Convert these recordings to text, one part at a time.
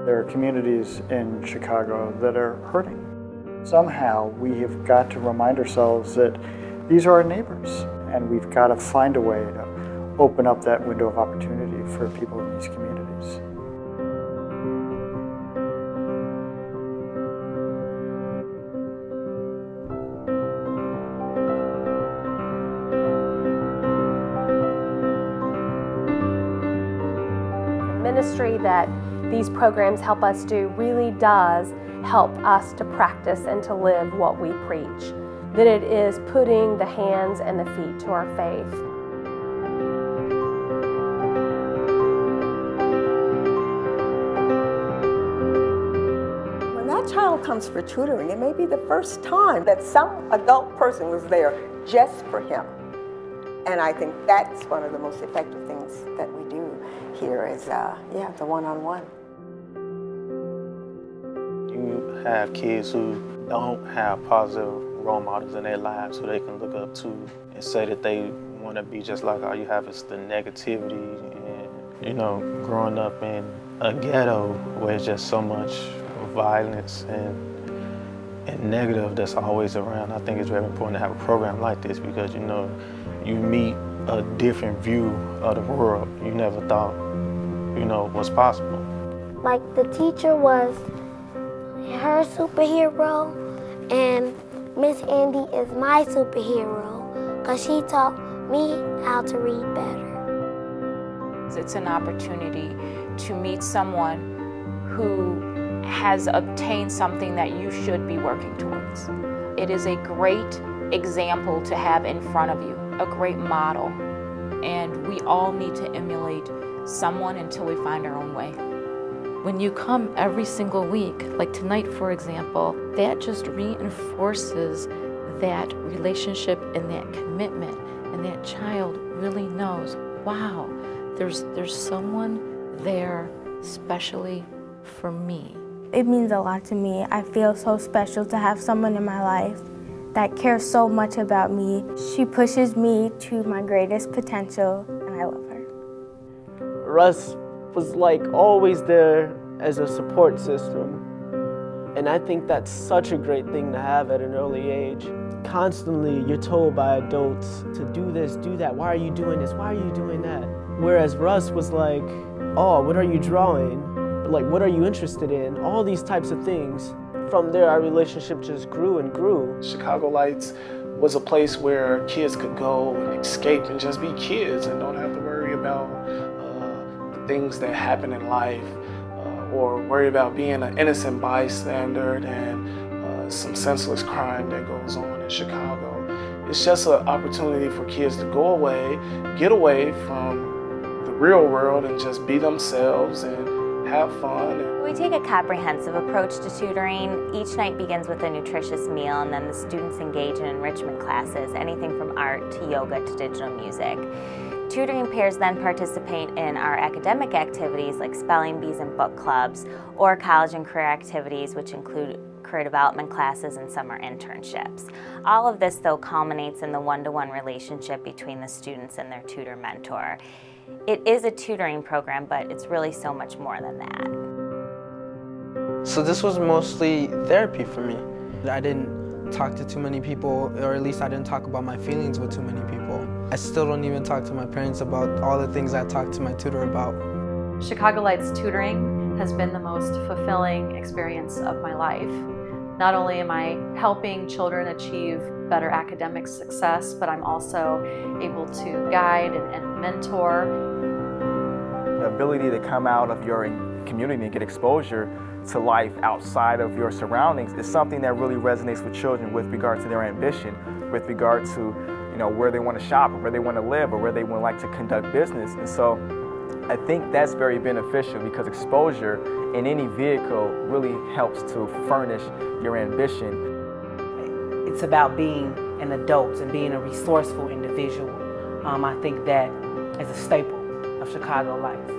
There are communities in Chicago that are hurting. Somehow we have got to remind ourselves that these are our neighbors, and we've got to find a way to open up that window of opportunity for people in these communities. The ministry that these programs help us do really does help us to practice and to live what we preach. That it is putting the hands and the feet to our faith. When that child comes for tutoring, it may be the first time that some adult person was there just for him. And I think that's one of the most effective things that we do here is, the one-on-one. You have kids who don't have positive role models in their lives who they can look up to and say that they want to be just like all you have is the negativity. And, you know, growing up in a ghetto where it's just so much violence and negative that's always around, I think it's very important to have a program like this because, you know, you meet a different view of the world you never thought, you know, was possible. Like the teacher was her superhero, and Miss Andy is my superhero because she taught me how to read better. It's an opportunity to meet someone who has obtained something that you should be working towards. It is a great example to have in front of you, a great model, and we all need to emulate someone until we find our own way. When you come every single week, like tonight for example, that just reinforces that relationship and that commitment, and that child really knows, wow, there's someone there specially for me. It means a lot to me. I feel so special to have someone in my life that cares so much about me. She pushes me to my greatest potential, and I love her. Russ was like always there as a support system. And I think that's such a great thing to have at an early age. Constantly you're told by adults to do this, do that, why are you doing this, why are you doing that? Whereas Russ was like, oh, what are you drawing? Like, what are you interested in? All these types of things. From there, our relationship just grew and grew. Chicago Lights was a place where kids could go and escape and just be kids and don't have to worry about the things that happen in life or worry about being an innocent bystander and some senseless crime that goes on in Chicago. It's just an opportunity for kids to go away, get away from the real world and just be themselves and have fun. We take a comprehensive approach to tutoring. Each night begins with a nutritious meal, and then the students engage in enrichment classes, anything from art to yoga to digital music. Tutoring pairs then participate in our academic activities like spelling bees and book clubs, or college and career activities, which include career development classes and summer internships. All of this, though, culminates in the one-to-one relationship between the students and their tutor mentor. It is a tutoring program, but it's really so much more than that. So this was mostly therapy for me. I didn't talk to too many people, or at least I didn't talk about my feelings with too many people. I still don't even talk to my parents about all the things I talked to my tutor about. Chicago Lights Tutoring has been the most fulfilling experience of my life. Not only am I helping children achieve better academic success, but I'm also able to guide and mentor. The ability to come out of your community and get exposure to life outside of your surroundings is something that really resonates with children with regard to their ambition, with regard to where they want to shop, or where they want to live, or where they would like to conduct business. And so I think that's very beneficial because exposure in any vehicle really helps to furnish your ambition. It's about being an adult and being a resourceful individual. I think that is a staple of Chicago Lights.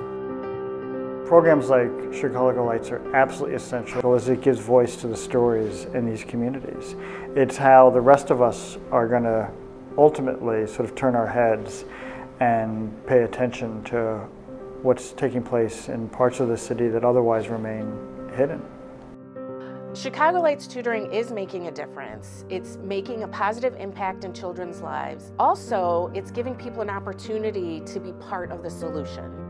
Programs like Chicago Lights are absolutely essential as it gives voice to the stories in these communities. It's how the rest of us are going to ultimately sort of turn our heads and pay attention to what's taking place in parts of the city that otherwise remain hidden. Chicago Lights Tutoring is making a difference. It's making a positive impact in children's lives. Also, it's giving people an opportunity to be part of the solution.